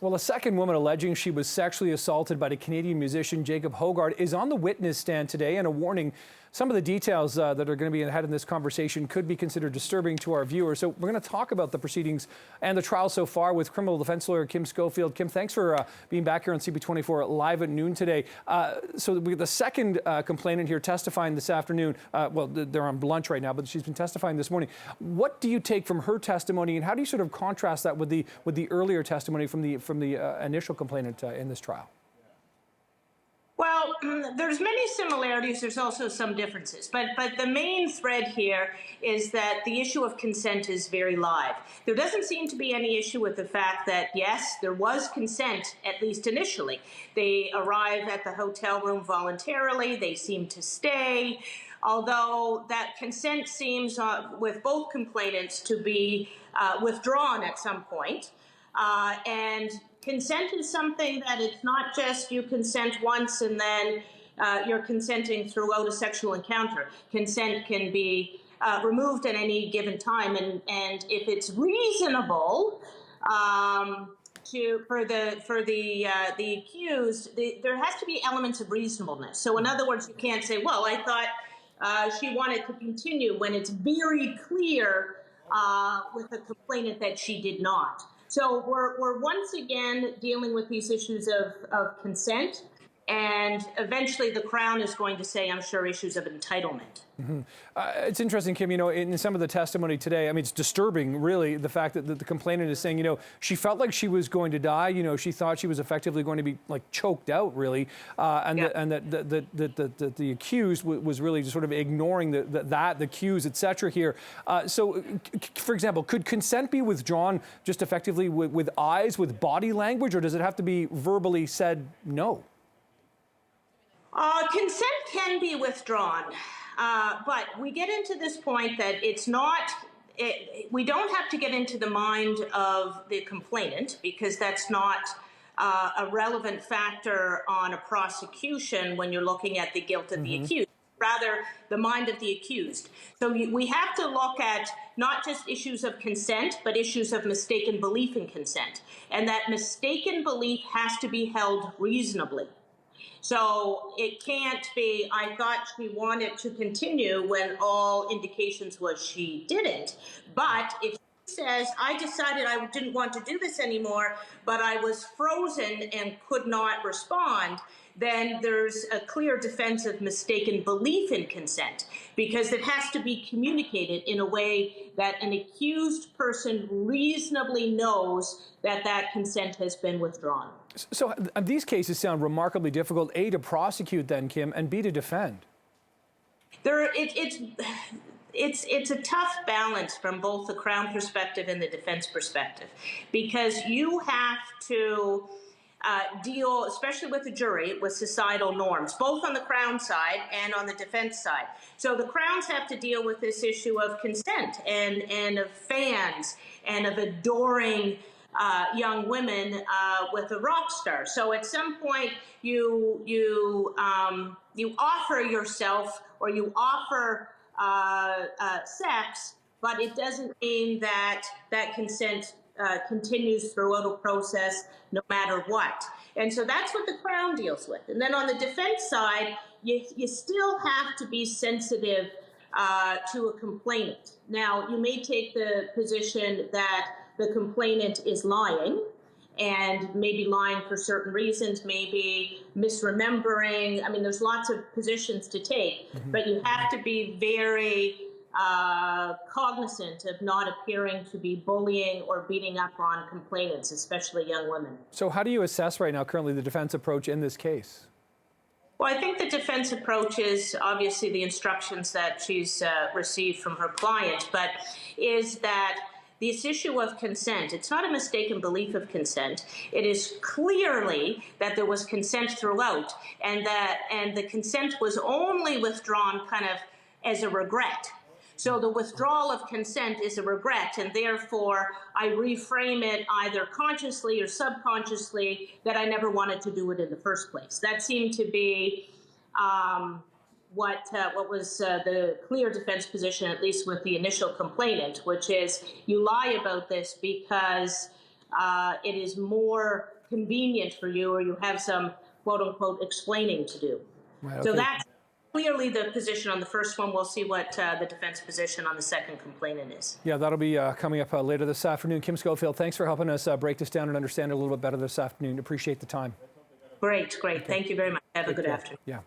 Well, a second woman alleging she was sexually assaulted by the Canadian musician Jacob Hoggard is on the witness stand today, and a warning. Some of the details that are going to be ahead in this conversation could be considered disturbing to our viewers. So we're going to talk about the proceedings and the trial so far with criminal defense lawyer Kim Schofield. Kim, thanks for being back here on CP24 live at noon today. So we have the second complainant here testifying this afternoon. Well, they're on lunch right now, but she's been testifying this morning. What do you take from her testimony, and how do you sort of contrast that with the earlier testimony from the initial complainant in this trial? Well, there's many similarities. There's also some differences. But the main thread here is that the issue of consent is very live. There doesn't seem to be any issue with the fact that, yes, there was consent, at least initially. They arrive at the hotel room voluntarily. They seem to stay. Although that consent seems, with both complainants, to be withdrawn at some point. And consent is something that it's not just you consent once and then you're consenting throughout a sexual encounter. Consent can be removed at any given time, and if it's reasonable for the accused, there has to be elements of reasonableness. So in other words, you can't say, well, I thought she wanted to continue, when it's very clear with the complainant that she did not. So we're once again dealing with these issues of consent, and eventually the Crown is going to say, I'm sure, issues of entitlement. Mm-hmm. It's interesting, Kim, in some of the testimony today, I mean, it's disturbing, really, the fact that the complainant is saying, she felt like she was going to die. She thought she was effectively going to be, like, choked out, really. And that the accused was really just sort of ignoring the cues, et cetera, here. So, for example, could consent be withdrawn just effectively with eyes, with body language, or does it have to be verbally said no? Consent can be withdrawn. But we get into this point that it's not, we don't have to get into the mind of the complainant, because that's not a relevant factor on a prosecution when you're looking at the guilt of the accused, rather the mind of the accused. So we have to look at not just issues of consent, but issues of mistaken belief in consent. And that mistaken belief has to be held reasonably. So it can't be, I thought she wanted to continue, when all indications was she didn't. But if she says, I decided I didn't want to do this anymore, but I was frozen and could not respond, then there's a clear defense of mistaken belief in consent, because it has to be communicated in a way that an accused person reasonably knows that that consent has been withdrawn. So these cases sound remarkably difficult, A, to prosecute then, Kim, and B, to defend. It's a tough balance from both the Crown perspective and the defense perspective, because you have to deal, especially with the jury, with societal norms, both on the Crown side and on the defense side. So the Crowns have to deal with this issue of consent and of fans and of adoring young women with a rock star. So at some point you offer yourself, or you offer sex, but it doesn't mean that that consent continues throughout a process no matter what. And so that's what the Crown deals with. And then on the defense side, you still have to be sensitive to a complainant. Now, you may take the position that the complainant is lying, and maybe lying for certain reasons, maybe misremembering. I mean, there's lots of positions to take, but you have to be very cognizant of not appearing to be bullying or beating up on complainants, especially young women. So how do you assess right now currently the defense approach in this case? Well, I think the defense approach is obviously the instructions that she's received from her client, but is that this issue of consent, it's not a mistaken belief of consent. It is clearly that there was consent throughout, and the consent was only withdrawn kind of as a regret. So the withdrawal of consent is a regret, and therefore I reframe it either consciously or subconsciously that I never wanted to do it in the first place. That seemed to be what was the clear defense position, at least with the initial complainant, which is you lie about this because it is more convenient for you, or you have some quote unquote explaining to do. Right, okay. So that's clearly the position on the first one. We'll see what the defense position on the second complainant is. Yeah, that'll be coming up later this afternoon. Kim Schofield, thanks for helping us break this down and understand it a little bit better this afternoon. Appreciate the time. Great. Thank you very much. Have a good afternoon. Yeah.